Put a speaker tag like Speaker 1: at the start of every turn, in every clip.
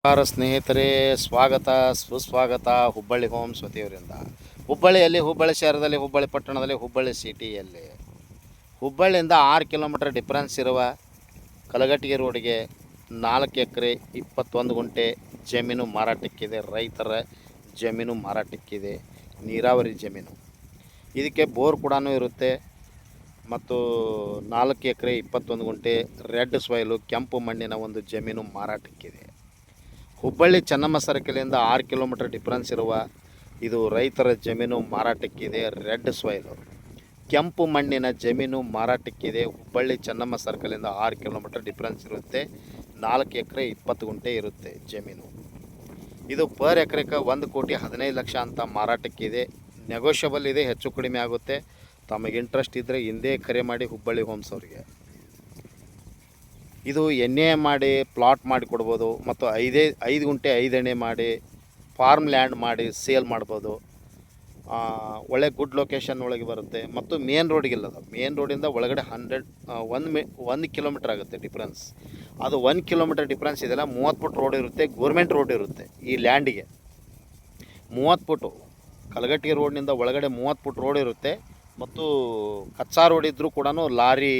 Speaker 1: ನಮಸ್ಕಾರ ಸ್ನೇಹಿತರೆ, ಸ್ವಾಗತ ಸುಸ್ವಾಗತ ಹುಬ್ಬಳ್ಳಿ ಹೋಮ್ಸ್ ವತಿಯವರಿಂದ. ಹುಬ್ಬಳ್ಳಿಯಲ್ಲಿ, ಹುಬ್ಬಳ್ಳಿ ಶಹರದಲ್ಲಿ, ಹುಬ್ಬಳ್ಳಿ ಪಟ್ಟಣದಲ್ಲಿ, ಹುಬ್ಬಳ್ಳಿ ಸಿಟಿಯಲ್ಲಿ, ಹುಬ್ಬಳ್ಳಿಯಿಂದ 6 ಕಿಲೋಮೀಟರ್ ಡಿಫ್ರೆನ್ಸ್ ಇರುವ ಕಲಘಟಗಿ ರೋಡಿಗೆ 4 ಎಕರೆ 21 ಗುಂಟೆ ಜಮೀನು ಮಾರಾಟಕ್ಕಿದೆ. ರೈತರ ಜಮೀನು ಮಾರಾಟಕ್ಕಿದೆ, ನೀರಾವರಿ ಜಮೀನು. ಇದಕ್ಕೆ ಬೋರ್ ಕೂಡ ಇರುತ್ತೆ ಮತ್ತು 4 ಎಕರೆ 21 ಗುಂಟೆ ರೆಡ್ ಸಾಯಿಲು ಕೆಂಪು ಮಣ್ಣಿನ ಒಂದು ಜಮೀನು ಮಾರಾಟಕ್ಕಿದೆ. ಹುಬ್ಬಳ್ಳಿ ಚೆನ್ನಮ್ಮ ಸರ್ಕಲಿಂದ 6 ಕಿಲೋಮೀಟರ್ ಡಿಫ್ರೆನ್ಸ್ ಇರುವ ಇದು ರೈತರ ಜಮೀನು ಮಾರಾಟಕ್ಕಿದೆ. ರೆಡ್ ಸಾಯಿಲು ಕೆಂಪು ಮಣ್ಣಿನ ಜಮೀನು ಮಾರಾಟಕ್ಕಿದೆ. ಹುಬ್ಬಳ್ಳಿ ಚೆನ್ನಮ್ಮ ಸರ್ಕಲಿಂದ 6 ಕಿಲೋಮೀಟರ್ ಡಿಫ್ರೆನ್ಸ್ ಇರುತ್ತೆ. 4 ಎಕರೆ 20 ಗುಂಟೆ ಇರುತ್ತೆ ಜಮೀನು. ಇದು ಪರ್ ಎಕರೆಗೆ 1,15,00,000 ಅಂತ ಮಾರಾಟಕ್ಕಿದೆ. ನೆಗೋಷಿಯಬಲ್ ಇದೆ, ಹೆಚ್ಚು ಕಡಿಮೆ ಆಗುತ್ತೆ. ತಮಗೆ ಇಂಟ್ರೆಸ್ಟ್ ಇದ್ದರೆ ಹಿಂದೆ ಕರೆ ಮಾಡಿ ಹುಬ್ಬಳ್ಳಿ ಹೋಮ್ಸ್ ಅವರಿಗೆ. ಇದು ಎಣ್ಣೆ ಮಾಡಿ ಪ್ಲಾಟ್ ಮಾಡಿ ಕೊಡ್ಬೋದು ಮತ್ತು 5 ಗುಂಟೆ 5 ಎಣ್ಣೆ ಮಾಡಿ ಫಾರ್ಮ್ ಲ್ಯಾಂಡ್ ಮಾಡಿ ಸೇಲ್ ಮಾಡ್ಬೋದು. ಒಳ್ಳೆ ಗುಡ್ ಲೊಕೇಶನ್ ಒಳಗೆ ಬರುತ್ತೆ ಮತ್ತು ಮೇನ್ ರೋಡಿಗಿಲ್ಲದ. ಮೇನ್ ರೋಡಿಂದ ಒಳಗಡೆ 1 ಕಿಲೋಮೀಟರ್ ಆಗುತ್ತೆ ಡಿಫ್ರೆನ್ಸ್. ಅದು 1 ಕಿಲೋಮೀಟರ್ ಡಿಫ್ರೆನ್ಸ್ ಇದೆಲ್ಲ 30 ಫುಟ್ ರೋಡ್ ಇರುತ್ತೆ. ಗೋರ್ಮೆಂಟ್ ರೋಡ್ ಇರುತ್ತೆ. ಈ ಲ್ಯಾಂಡಿಗೆ 30 ಫುಟು ಕಲಘಟಗಿ ರೋಡ್ನಿಂದ ಒಳಗಡೆ 30 ಫುಟ್ ರೋಡ್ ಇರುತ್ತೆ. ಮತ್ತು ಕಚ್ಚಾ ರೋಡ್ ಇದ್ದರೂ ಕೂಡ lorry,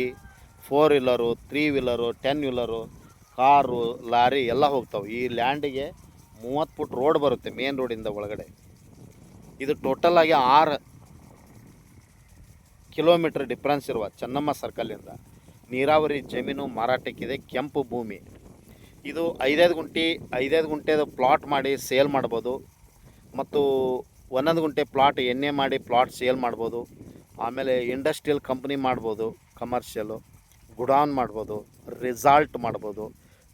Speaker 1: 4 wheeler, 3 wheeler, 10 wheeler, car, lorry ಎಲ್ಲ ಹೋಗ್ತಾವೆ. ಈ ಲ್ಯಾಂಡಿಗೆ 30 ಫುಟ್ ರೋಡ್ ಬರುತ್ತೆ ಮೇನ್ ರೋಡಿಂದ ಒಳಗಡೆ. ಇದು ಟೋಟಲಾಗಿ 6 ಕಿಲೋಮೀಟರ್ ಡಿಫ್ರೆನ್ಸ್ ಇರುವ ಚೆನ್ನಮ್ಮ ಸರ್ಕಲಿಂದ ನೀರಾವರಿ ಜಮೀನು ಮಾರಾಟಕ್ಕಿದೆ. ಕೆಂಪು ಭೂಮಿ. ಇದು 5 ಗುಂಟೆದು ಪ್ಲಾಟ್ ಮಾಡಿ ಸೇಲ್ ಮಾಡ್ಬೋದು ಮತ್ತು 1 ಗುಂಟೆ ಪ್ಲಾಟ್ ಎಣ್ಣೆ ಮಾಡಿ ಪ್ಲಾಟ್ ಸೇಲ್ ಮಾಡ್ಬೋದು. ಆಮೇಲೆ ಇಂಡಸ್ಟ್ರಿಯಲ್ ಕಂಪ್ನಿ ಮಾಡ್ಬೋದು, ಕಮರ್ಷಿಯಲು ಗುಡಾನ್ ಮಾಡ್ಬೋದು, ರಿಸಾಲ್ಟ್ ಮಾಡ್ಬೋದು.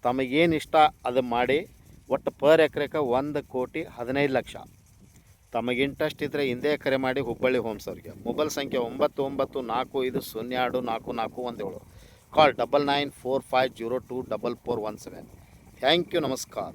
Speaker 1: ತಮಗೇನು ಇಷ್ಟ ಅದು ಮಾಡಿ ಒಟ್ಟು ಪರ್ ಎಕರೆಗೆ 1,15,00,000. ತಮಗೆ ಇಂಟ್ರೆಸ್ಟ್ ಇದ್ದರೆ ಹಿಂದೆ ಕರೆ ಮಾಡಿ ಹುಬ್ಬಳ್ಳಿ ಹೋಮ್ಸ್ ಅವರಿಗೆ. ಮೊಬೈಲ್ ಸಂಖ್ಯೆ 9945024417. ಕಾಲ್ 9945024417. ಥ್ಯಾಂಕ್ ಯು, ನಮಸ್ಕಾರ.